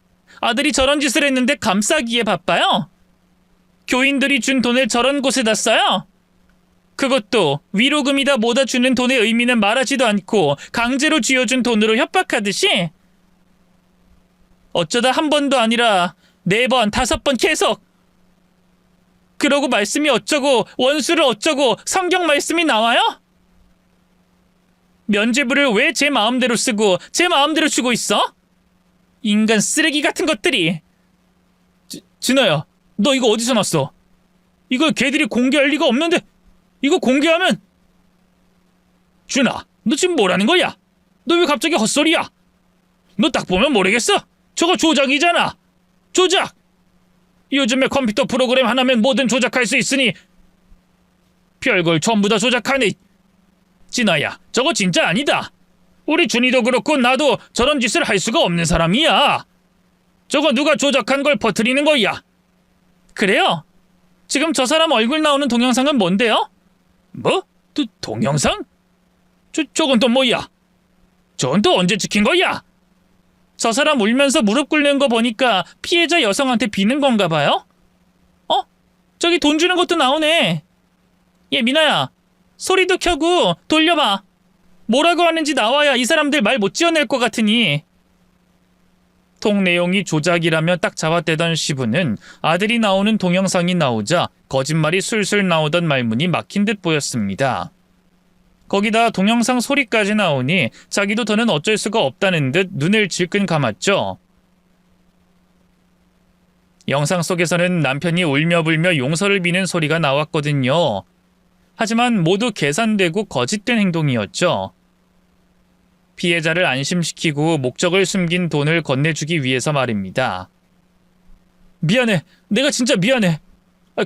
아들이 저런 짓을 했는데 감싸기에 바빠요? 교인들이 준 돈을 저런 곳에다 써요? 그것도 위로금이다 뭐다 주는 돈의 의미는 말하지도 않고 강제로 쥐어준 돈으로 협박하듯이? 어쩌다 한 번도 아니라 4번, 5번 계속! 그러고 말씀이 어쩌고 원수를 어쩌고 성경 말씀이 나와요? 면죄부를 왜 제 마음대로 쓰고 제 마음대로 주고 있어? 인간 쓰레기 같은 것들이. 진아야, 너 이거 어디서 났어? 이걸 걔들이 공개할 리가 없는데 이거 공개하면. 준아, 너 지금 뭐라는 거야? 너 왜 갑자기 헛소리야? 너 딱 보면 모르겠어? 저거 조작이잖아. 조작! 요즘에 컴퓨터 프로그램 하나면 뭐든 조작할 수 있으니 별걸 전부 다 조작하네. 진아야, 저거 진짜 아니다. 우리 준이도 그렇고 나도 저런 짓을 할 수가 없는 사람이야. 저거 누가 조작한 걸 퍼뜨리는 거야. 그래요? 지금 저 사람 얼굴 나오는 동영상은 뭔데요? 뭐? 동영상? 저건 또 뭐야? 저건 또 언제 찍힌 거야? 저 사람 울면서 무릎 꿇는 거 보니까 피해자 여성한테 비는 건가 봐요? 저기 돈 주는 것도 나오네. 얘 미나야, 소리도 켜고 돌려봐. 뭐라고 하는지 나와야 이 사람들 말 못 지어낼 것 같으니. 통 내용이 조작이라며 딱 잡아떼던 시부는 아들이 나오는 동영상이 나오자 거짓말이 술술 나오던 말문이 막힌 듯 보였습니다. 거기다 동영상 소리까지 나오니 자기도 더는 어쩔 수가 없다는 듯 눈을 질끈 감았죠. 영상 속에서는 남편이 울며불며 용서를 비는 소리가 나왔거든요. 하지만 모두 계산되고 거짓된 행동이었죠. 피해자를 안심시키고 목적을 숨긴 돈을 건네주기 위해서 말입니다. 미안해. 내가 진짜 미안해.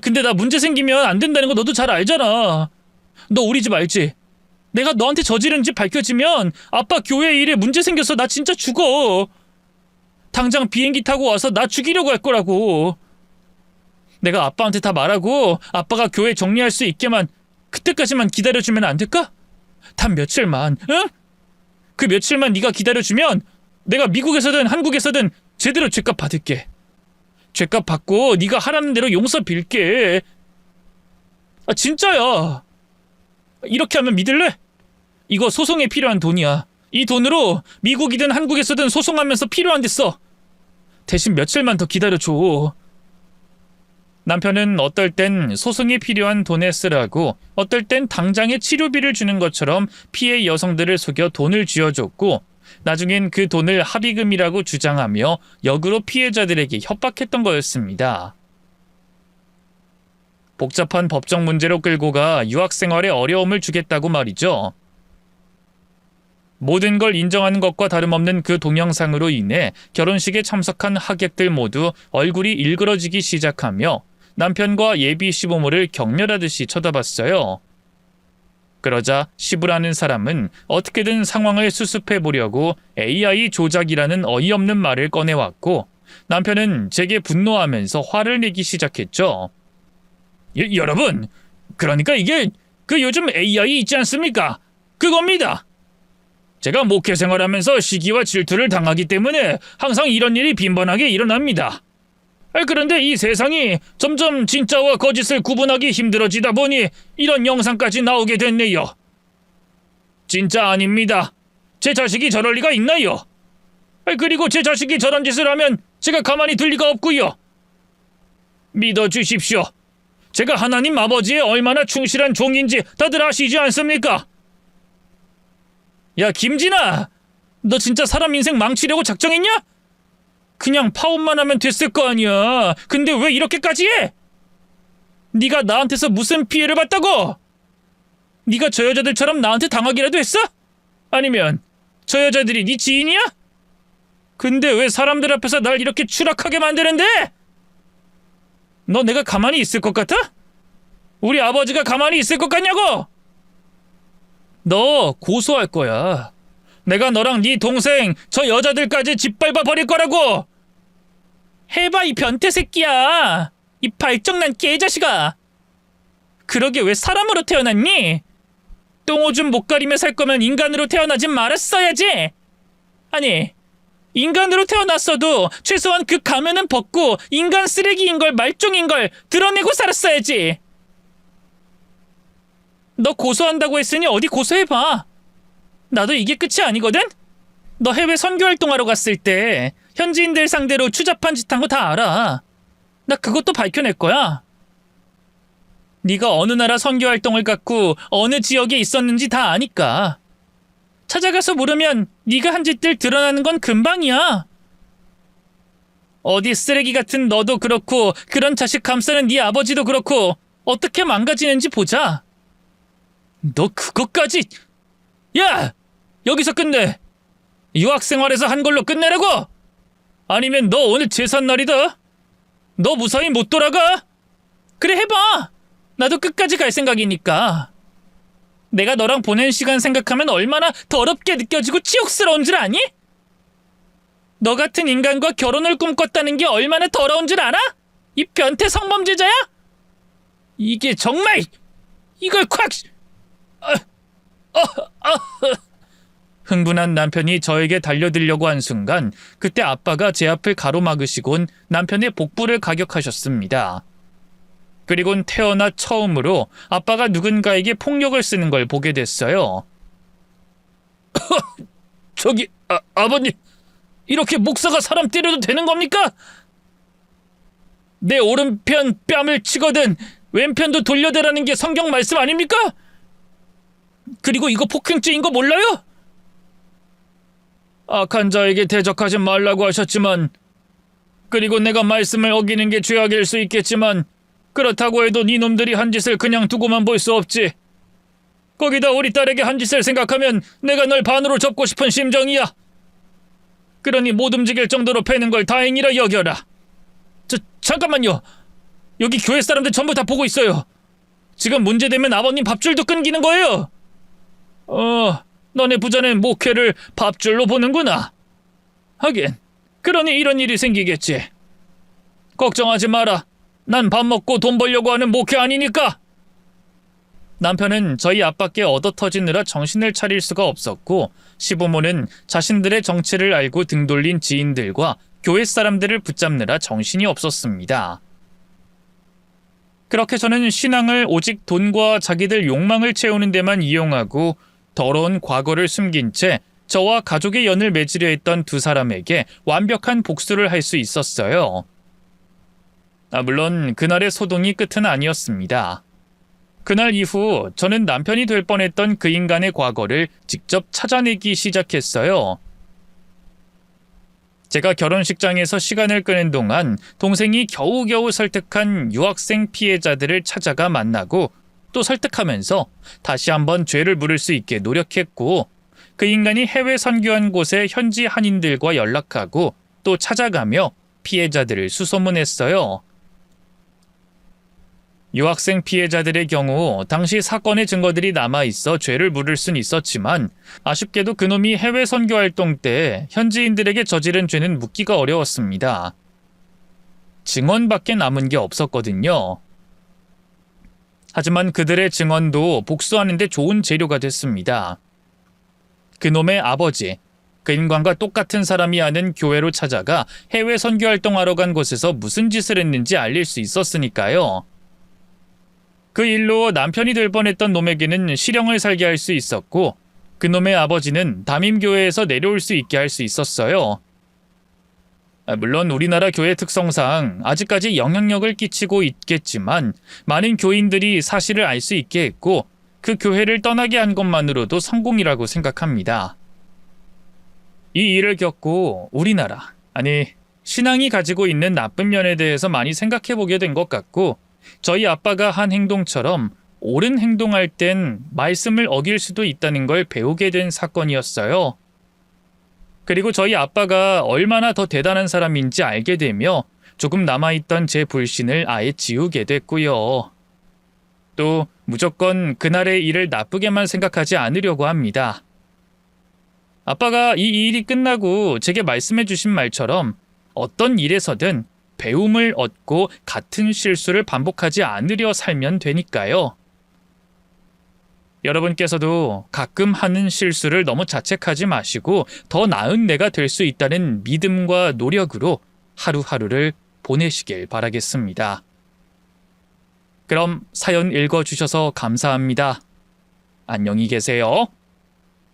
근데 나 문제 생기면 안 된다는 거 너도 잘 알잖아. 너 우리 집 알지? 내가 너한테 저지른 집 밝혀지면 아빠 교회 일에 문제 생겨서 나 진짜 죽어. 당장 비행기 타고 와서 나 죽이려고 할 거라고. 내가 아빠한테 다 말하고 아빠가 교회 정리할 수 있게만 그때까지만 기다려주면 안 될까? 단 며칠만, 응? 그 며칠만 네가 기다려주면 내가 미국에서든 한국에서든 제대로 죗값 받을게. 죗값 받고 네가 하라는 대로 용서 빌게. 진짜야. 이렇게 하면 믿을래? 이거 소송에 필요한 돈이야. 이 돈으로 미국이든 한국에서든 소송하면서 필요한 데 써. 대신 며칠만 더 기다려줘. 남편은 어떨 땐 소송에 필요한 돈에 쓰라고, 어떨 땐 당장의 치료비를 주는 것처럼 피해 여성들을 속여 돈을 쥐어줬고, 나중엔 그 돈을 합의금이라고 주장하며 역으로 피해자들에게 협박했던 거였습니다. 복잡한 법적 문제로 끌고 가 유학생활에 어려움을 주겠다고 말이죠. 모든 걸 인정하는 것과 다름없는 그 동영상으로 인해 결혼식에 참석한 하객들 모두 얼굴이 일그러지기 시작하며 남편과 예비 시부모를 경멸하듯이 쳐다봤어요. 그러자 시부라는 사람은 어떻게든 상황을 수습해 보려고 AI 조작이라는 어이없는 말을 꺼내왔고, 남편은 제게 분노하면서 화를 내기 시작했죠. 여러분, 그러니까 이게 그 요즘 AI 있지 않습니까? 그겁니다. 제가 목회 생활하면서 시기와 질투를 당하기 때문에 항상 이런 일이 빈번하게 일어납니다. 그런데 이 세상이 점점 진짜와 거짓을 구분하기 힘들어지다 보니 이런 영상까지 나오게 됐네요. 진짜 아닙니다. 제 자식이 저럴 리가 있나요? 그리고 제 자식이 저런 짓을 하면
제가 가만히 둘 리가 없고요. 믿어주십시오. 제가 하나님 아버지의 얼마나 충실한 종인지 다들 아시지 않습니까? 야, 김진아! 너 진짜 사람 인생 망치려고 작정했냐? 그냥 파혼만 하면 됐을 거 아니야. 근데 왜 이렇게까지 해? 네가 나한테서 무슨 피해를 봤다고? 네가 저 여자들처럼 나한테 당하기라도 했어? 아니면 저 여자들이 네 지인이야? 근데 왜 사람들 앞에서 날 이렇게 추락하게 만드는데? 너 내가 가만히 있을 것 같아? 우리 아버지가 가만히 있을 것 같냐고? 너 고소할 거야. 내가 너랑 네 동생 저 여자들까지 짓밟아 버릴 거라고. 해봐 이 변태 새끼야. 이 발정난 개자식아. 그러게 왜 사람으로 태어났니? 똥오줌 못 가리며 살 거면 인간으로 태어나지 말았어야지. 아니 인간으로 태어났어도 최소한 그 가면은 벗고 인간 쓰레기인 걸 말종인 걸 드러내고 살았어야지. 너 고소한다고 했으니 어디 고소해봐. 나도 이게 끝이 아니거든? 너 해외 선교 활동하러 갔을 때 현지인들 상대로 추잡한 짓 한 거 다 알아. 나 그것도 밝혀낼 거야. 네가 어느 나라 선교 활동을 갔고 어느 지역에 있었는지 다 아니까. 찾아가서 물으면 네가 한 짓들 드러나는 건 금방이야. 어디 쓰레기 같은 너도 그렇고 그런 자식 감싸는 네 아버지도 그렇고 어떻게 망가지는지 보자. 너 그것까지... 야! 여기서 끝내. 유학생활에서 한 걸로 끝내라고? 아니면 너 오늘 제삿날이다. 너 무사히 못 돌아가? 그래 해봐. 나도 끝까지 갈 생각이니까. 내가 너랑 보낸 시간 생각하면 얼마나 더럽게 느껴지고 치욕스러운 줄 아니? 너 같은 인간과 결혼을 꿈꿨다는 게 얼마나 더러운 줄 알아? 이 변태 성범죄자야? 이게 정말... 이걸 콱... 흥분한 남편이 저에게 달려들려고 한 순간 그때 아빠가 제 앞을 가로막으시곤 남편의 복부를 가격하셨습니다. 그리곤 태어나 처음으로 아빠가 누군가에게 폭력을 쓰는 걸 보게 됐어요. 저기 아버님, 이렇게 목사가 사람 때려도 되는 겁니까? 내 오른편 뺨을 치거든 왼편도 돌려대라는 게 성경 말씀 아닙니까? 그리고 이거 폭행죄인 거 몰라요? 악한 자에게 대적하지 말라고 하셨지만, 그리고 내가 말씀을 어기는 게 죄악일 수 있겠지만 그렇다고 해도 니놈들이 한 짓을 그냥 두고만 볼 수 없지. 거기다 우리 딸에게 한 짓을 생각하면 내가 널 반으로 접고 싶은 심정이야. 그러니 못 움직일 정도로 패는 걸 다행이라 여겨라. 잠깐만요. 여기 교회 사람들 전부 다 보고 있어요. 지금 문제되면 아버님 밥줄도 끊기는 거예요. 너네 부자는 목회를 밥줄로 보는구나. 하긴 그러니 이런 일이 생기겠지. 걱정하지 마라. 난 밥 먹고 돈 벌려고 하는 목회 아니니까. 남편은 저희 아빠께 얻어터지느라 정신을 차릴 수가 없었고 시부모는 자신들의 정체를 알고 등 돌린 지인들과 교회 사람들을 붙잡느라 정신이 없었습니다. 그렇게 저는 신앙을 오직 돈과 자기들 욕망을 채우는 데만 이용하고 더러운 과거를 숨긴 채 저와 가족의 연을 맺으려 했던 두 사람에게 완벽한 복수를 할 수 있었어요. 물론 그날의 소동이 끝은 아니었습니다. 그날 이후 저는 남편이 될 뻔했던 그 인간의 과거를 직접 찾아내기 시작했어요. 제가 결혼식장에서 시간을 끄는 동안 동생이 겨우겨우 설득한 유학생 피해자들을 찾아가 만나고 또 설득하면서 다시 한번 죄를 물을 수 있게 노력했고 그 인간이 해외 선교한 곳의 현지 한인들과 연락하고 또 찾아가며 피해자들을 수소문했어요. 유학생 피해자들의 경우 당시 사건의 증거들이 남아있어 죄를 물을 순 있었지만 아쉽게도 그놈이 해외 선교 활동 때 현지인들에게 저지른 죄는 묻기가 어려웠습니다. 증언밖에 남은 게 없었거든요. 하지만 그들의 증언도 복수하는 데 좋은 재료가 됐습니다. 그놈의 아버지, 그 인간과 똑같은 사람이 아는 교회로 찾아가 해외 선교 활동하러 간 곳에서 무슨 짓을 했는지 알릴 수 있었으니까요. 그 일로 남편이 될 뻔했던 놈에게는 실형을 살게 할 수 있었고 그놈의 아버지는 담임교회에서 내려올 수 있게 할 수 있었어요. 물론 우리나라 교회 특성상 아직까지 영향력을 끼치고 있겠지만 많은 교인들이 사실을 알 수 있게 했고 그 교회를 떠나게 한 것만으로도 성공이라고 생각합니다. 이 일을 겪고 우리나라, 아니 신앙이 가지고 있는 나쁜 면에 대해서 많이 생각해 보게 된 것 같고 저희 아빠가 한 행동처럼 옳은 행동할 땐 말씀을 어길 수도 있다는 걸 배우게 된 사건이었어요. 그리고 저희 아빠가 얼마나 더 대단한 사람인지 알게 되며 조금 남아있던 제 불신을 아예 지우게 됐고요. 또 무조건 그날의 일을 나쁘게만 생각하지 않으려고 합니다. 아빠가 이 일이 끝나고 제게 말씀해 주신 말처럼 어떤 일에서든 배움을 얻고 같은 실수를 반복하지 않으려 살면 되니까요. 여러분께서도 가끔 하는 실수를 너무 자책하지 마시고 더 나은 내가 될 수 있다는 믿음과 노력으로 하루하루를 보내시길 바라겠습니다. 그럼 사연 읽어주셔서 감사합니다. 안녕히 계세요.